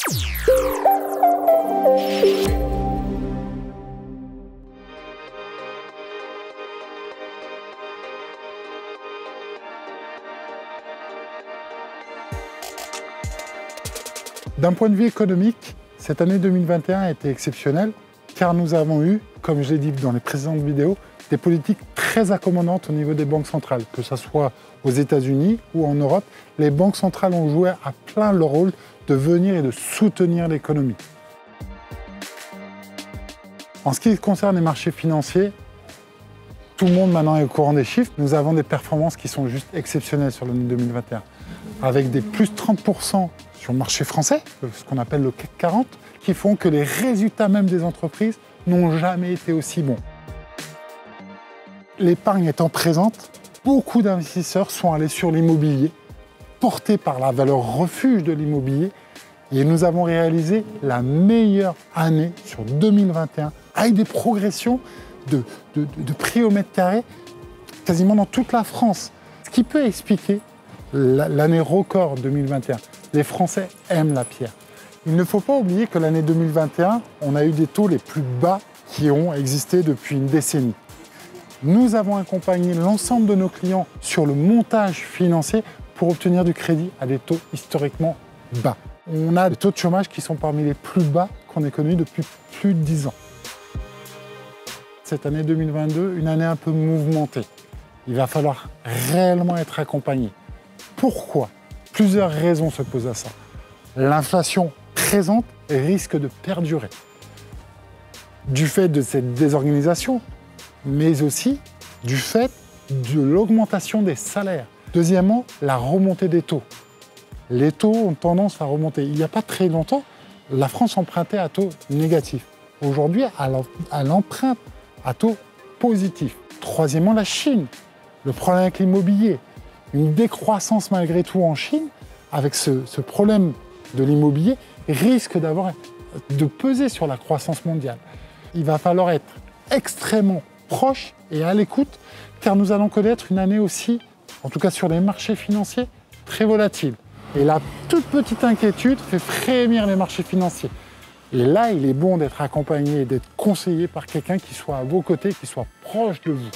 D'un point de vue économique, cette année 2021 a été exceptionnelle car nous avons eu, comme je l'ai dit dans les précédentes vidéos, des politiques très accommodantes au niveau des banques centrales, que ce soit aux États-Unis ou en Europe. Les banques centrales ont joué à plein leur rôle de venir et de soutenir l'économie. En ce qui concerne les marchés financiers, tout le monde maintenant est au courant des chiffres. Nous avons des performances qui sont juste exceptionnelles sur l'année 2021, avec des plus 30% sur le marché français, ce qu'on appelle le CAC 40, qui font que les résultats même des entreprises n'ont jamais été aussi bons. L'épargne étant présente, beaucoup d'investisseurs sont allés sur l'immobilier, portés par la valeur refuge de l'immobilier, et nous avons réalisé la meilleure année sur 2021, avec des progressions de prix au mètre carré quasiment dans toute la France. Ce qui peut expliquer l'année record 2021. Les Français aiment la pierre. Il ne faut pas oublier que l'année 2021, on a eu des taux les plus bas qui ont existé depuis une décennie. Nous avons accompagné l'ensemble de nos clients sur le montage financier pour obtenir du crédit à des taux historiquement bas. On a des taux de chômage qui sont parmi les plus bas qu'on ait connus depuis plus de 10 ans. Cette année 2022, une année un peu mouvementée. Il va falloir réellement être accompagné. Pourquoi? Plusieurs raisons se posent à ça. L'inflation présente risque de perdurer. Du fait de cette désorganisation, mais aussi du fait de l'augmentation des salaires. Deuxièmement, la remontée des taux. Les taux ont tendance à remonter. Il n'y a pas très longtemps, la France empruntait à taux négatif. Aujourd'hui, elle emprunte à taux positif. Troisièmement, la Chine. Le problème avec l'immobilier. Une décroissance malgré tout en Chine, avec ce problème de l'immobilier, risque de peser sur la croissance mondiale. Il va falloir être extrêmement proche et à l'écoute, car nous allons connaître une année aussi, en tout cas sur les marchés financiers, très volatile. Et la toute petite inquiétude fait frémir les marchés financiers. Et là, il est bon d'être accompagné et d'être conseillé par quelqu'un qui soit à vos côtés, qui soit proche de vous.